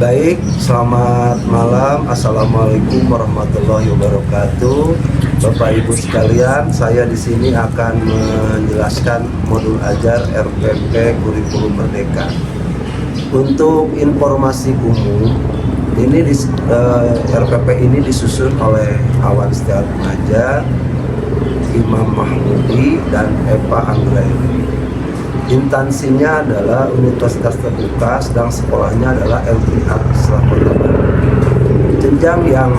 Baik, selamat malam. Assalamualaikum warahmatullahi wabarakatuh. Bapak Ibu sekalian, saya di sini akan menjelaskan modul ajar RPP Kurikulum Merdeka. Untuk informasi umum, RPP ini disusun oleh Awan Setiawan Maja, Imam Mahmudi, dan Eva Anggraini. Instansinya adalah universitas terbuka, sedang sekolahnya adalah LPA Islam Kota Bandung. Jenjang yang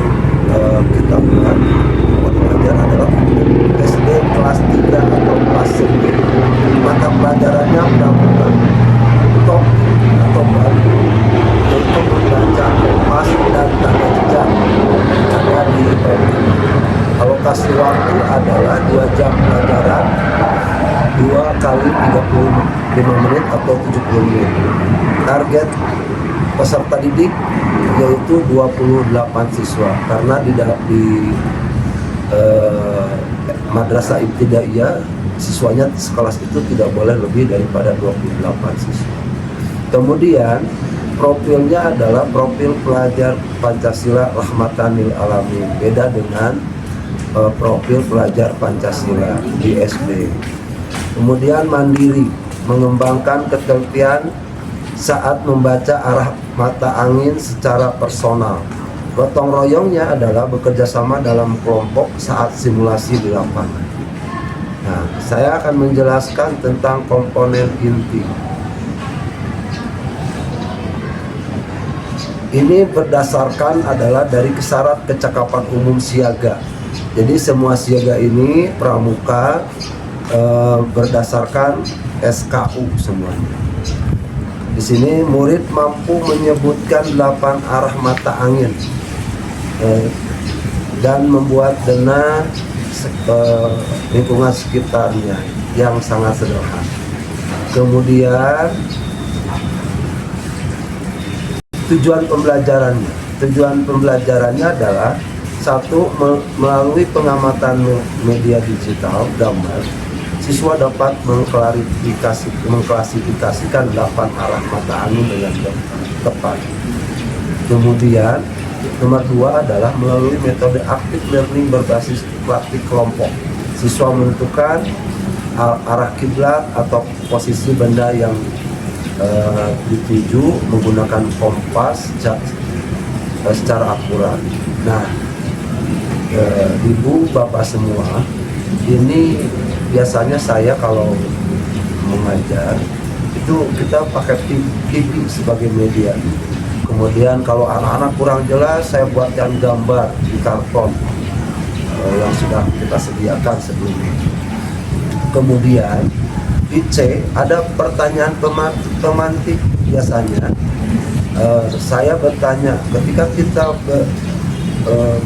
kita buat pelajar adalah SD kelas 3 atau kelas 9. Mata pelajarannya pramuka, top atau baru untuk membaca kompas dan tanda jejak ada di PMK. Alokasi waktu adalah 2 jam pelajaran, 2 kali 35 menit atau 70 menit. Target peserta didik yaitu 28 siswa, karena di Madrasah Ibtidaiyah siswanya sekelas itu tidak boleh lebih daripada 28 siswa. Kemudian profilnya adalah profil pelajar Pancasila Rahmatan lil Alamin, beda dengan profil pelajar Pancasila di SD. Kemudian mandiri, mengembangkan ketelitian saat membaca arah mata angin secara personal. Gotong royongnya adalah bekerja sama dalam kelompok saat simulasi di lapangan. Nah, saya akan menjelaskan tentang komponen inti. Ini berdasarkan adalah dari syarat kecakapan umum siaga. Jadi semua siaga ini pramuka berdasarkan SKU semuanya. Di sini murid mampu menyebutkan 8 arah mata angin dan membuat dena lingkungan sekitarnya yang sangat sederhana. Kemudian tujuan pembelajarannya adalah satu, melalui pengamatan media digital gambar, siswa dapat mengklasifikasikan 8 arah mata angin dengan tepat. Kemudian nomor 2 adalah melalui metode active learning berbasis praktik kelompok. Siswa menentukan arah kiblat atau posisi benda yang dituju menggunakan kompas secara akurat. Nah, Ibu Bapak semua, ini biasanya saya kalau mengajar itu kita pakai TV sebagai media. Kemudian kalau anak-anak kurang jelas, saya buatkan gambar di karton yang sudah kita sediakan sebelumnya. Kemudian di C ada pertanyaan pemantik. Biasanya saya bertanya ketika kita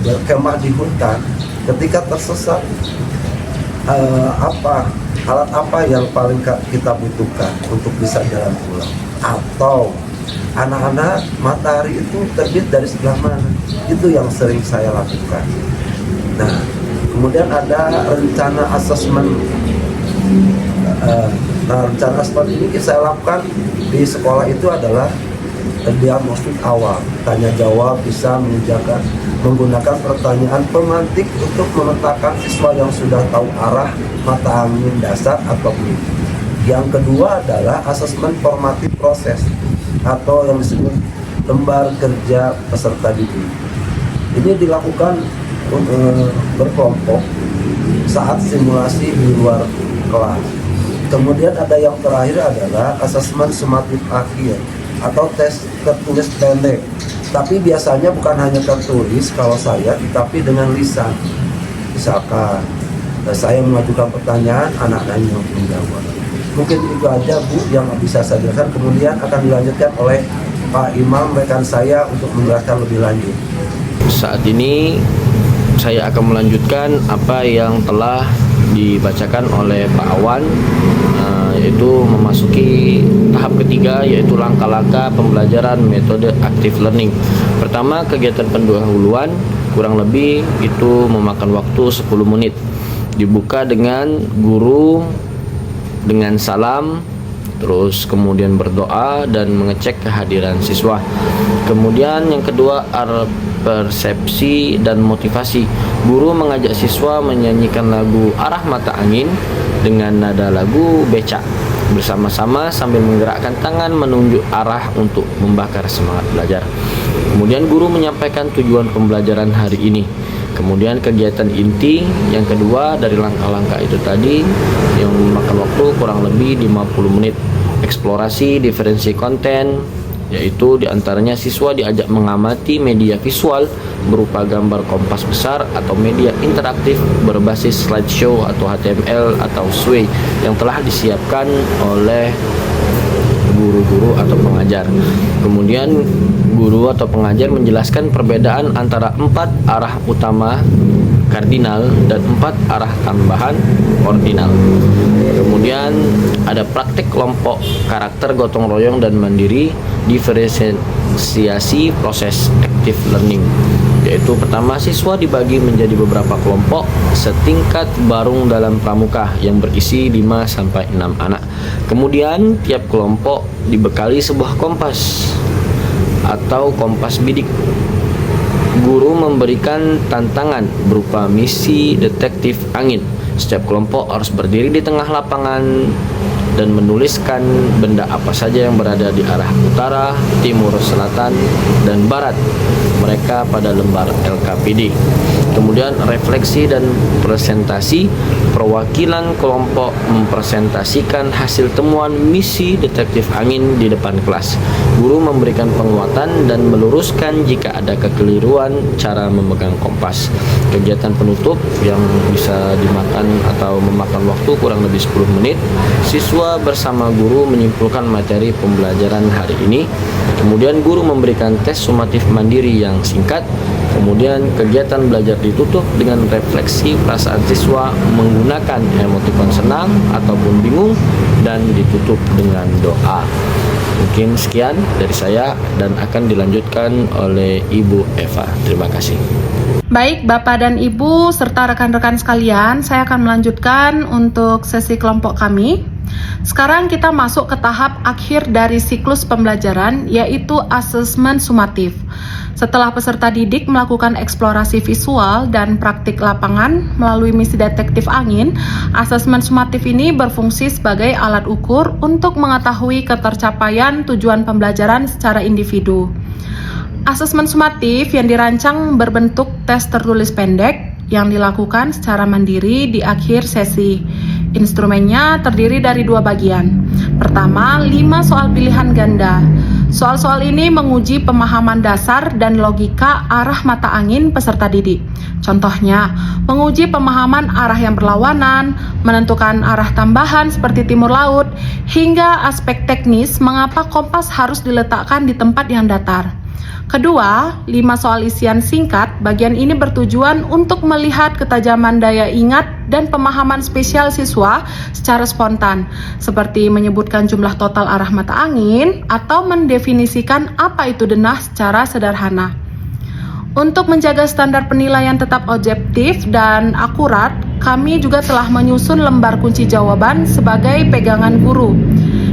berkemah di hutan, ketika tersesat, alat apa yang paling kita butuhkan untuk bisa jalan pulang? Atau anak-anak, matahari itu terbit dari sebelah mana? Itu yang sering saya lakukan. Nah, kemudian ada rencana asesmen. Rencana asesmen ini saya lakukan di sekolah itu adalah diagnostik awal, tanya jawab, bisa menggunakan pertanyaan pemantik untuk memetakan siswa yang sudah tahu arah mata angin dasar atau belum. Yang kedua adalah asesmen formatif proses atau yang disebut lembar kerja peserta didik. Ini dilakukan berkelompok saat simulasi di luar kelas. Kemudian ada yang terakhir adalah asesmen sumatif akhir atau tes tertulis pendek, tapi biasanya bukan hanya tertulis kalau saya, tetapi dengan lisan. Misalkan saya mengajukan pertanyaan, anak-anak yang menjawab. Mungkin itu aja Bu yang bisa saya jelaskan. Kemudian akan dilanjutkan oleh Pak Imam rekan saya untuk menjelaskan lebih lanjut. Saat ini saya akan melanjutkan apa yang telah dibacakan oleh Pak Awan, yaitu memasuki tahap ketiga, yaitu langkah-langkah pembelajaran metode active learning. Pertama, kegiatan pendahuluan kurang lebih itu memakan waktu 10 menit. Dibuka dengan guru dengan salam, terus kemudian berdoa dan mengecek kehadiran siswa. Kemudian yang kedua, persepsi dan motivasi. Guru mengajak siswa menyanyikan lagu Arah Mata Angin dengan nada lagu becak bersama-sama sambil menggerakkan tangan menunjuk arah untuk membakar semangat belajar. Kemudian guru menyampaikan tujuan pembelajaran hari ini. Kemudian kegiatan inti yang kedua dari langkah-langkah itu tadi yang memakan waktu kurang lebih 50 menit. Eksplorasi diferensi konten, yaitu diantaranya siswa diajak mengamati media visual berupa gambar kompas besar atau media interaktif berbasis slideshow atau HTML atau Sway yang telah disiapkan oleh guru-guru atau pengajar. Kemudian guru atau pengajar menjelaskan perbedaan antara 4 arah utama kardinal dan 4 arah tambahan ordinal. Kemudian ada praktik kelompok, karakter gotong royong dan mandiri, diferensiasi proses active learning, yaitu pertama, siswa dibagi menjadi beberapa kelompok setingkat barung dalam pramuka yang berisi 5-6 anak. Kemudian tiap kelompok dibekali sebuah kompas atau kompas bidik. Guru memberikan tantangan berupa misi detektif angin. Setiap kelompok harus berdiri di tengah lapangan dan menuliskan benda apa saja yang berada di arah utara, timur, selatan, dan barat mereka pada lembar LKPD. Kemudian refleksi dan presentasi. Perwakilan kelompok mempresentasikan hasil temuan misi detektif angin di depan kelas. Guru memberikan penguatan dan meluruskan jika ada kekeliruan cara memegang kompas. Kegiatan penutup yang bisa dimakan atau memakan waktu kurang lebih 10 menit. Siswa bersama guru menyimpulkan materi pembelajaran hari ini. Kemudian guru memberikan tes sumatif mandiri yang singkat. Kemudian kegiatan belajar ditutup dengan refleksi perasaan siswa menggunakan emotikon senang ataupun bingung dan ditutup dengan doa. Mungkin sekian dari saya dan akan dilanjutkan oleh Ibu Eva. Terima kasih. Baik, Bapak dan Ibu serta rekan-rekan sekalian, saya akan melanjutkan untuk sesi kelompok kami. Sekarang kita masuk ke tahap akhir dari siklus pembelajaran, yaitu asesmen sumatif. Setelah peserta didik melakukan eksplorasi visual dan praktik lapangan melalui misi detektif angin, asesmen sumatif ini berfungsi sebagai alat ukur untuk mengetahui ketercapaian tujuan pembelajaran secara individu. Asesmen sumatif yang dirancang berbentuk tes tertulis pendek yang dilakukan secara mandiri di akhir sesi. Instrumennya terdiri dari 2 bagian. Pertama, 5 soal pilihan ganda. Soal-soal ini menguji pemahaman dasar dan logika arah mata angin peserta didik. Contohnya, menguji pemahaman arah yang berlawanan, menentukan arah tambahan seperti timur laut, hingga aspek teknis mengapa kompas harus diletakkan di tempat yang datar. Kedua, 5 soal isian singkat. Bagian ini bertujuan untuk melihat ketajaman daya ingat dan pemahaman spesial siswa secara spontan, seperti menyebutkan jumlah total arah mata angin atau mendefinisikan apa itu denah secara sederhana. Untuk menjaga standar penilaian tetap objektif dan akurat, kami juga telah menyusun lembar kunci jawaban sebagai pegangan guru.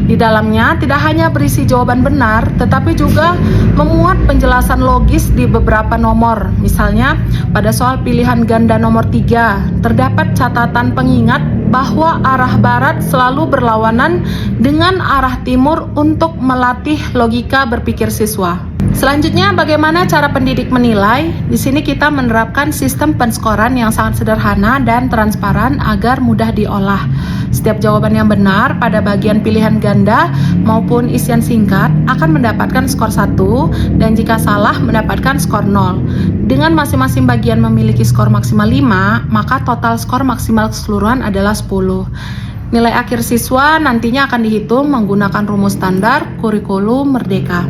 Di dalamnya tidak hanya berisi jawaban benar, tetapi juga memuat penjelasan logis di beberapa nomor. Misalnya, pada soal pilihan ganda nomor 3, terdapat catatan pengingat bahwa arah barat selalu berlawanan dengan arah timur untuk melatih logika berpikir siswa. Selanjutnya, bagaimana cara pendidik menilai? Di sini kita menerapkan sistem penskoran yang sangat sederhana dan transparan agar mudah diolah. Setiap jawaban yang benar pada bagian pilihan ganda maupun isian singkat akan mendapatkan skor 1 dan jika salah mendapatkan skor 0. Dengan masing-masing bagian memiliki skor maksimal 5, maka total skor maksimal keseluruhan adalah 10. Nilai akhir siswa nantinya akan dihitung menggunakan rumus standar kurikulum Merdeka.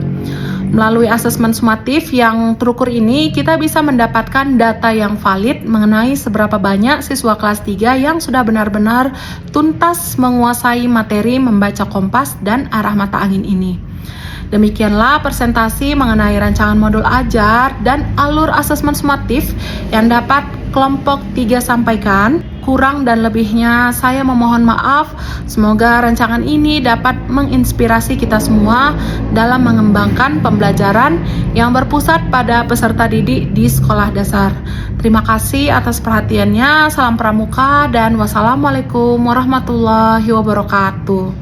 Melalui asesmen sumatif yang terukur ini, kita bisa mendapatkan data yang valid mengenai seberapa banyak siswa kelas 3 yang sudah benar-benar tuntas menguasai materi membaca kompas dan arah mata angin ini. Demikianlah presentasi mengenai rancangan modul ajar dan alur asesmen sumatif yang dapat kelompok 3 sampaikan. Kurang dan lebihnya saya memohon maaf. Semoga rancangan ini dapat menginspirasi kita semua dalam mengembangkan pembelajaran yang berpusat pada peserta didik di sekolah dasar. Terima kasih atas perhatiannya. Salam pramuka dan wassalamualaikum warahmatullahi wabarakatuh.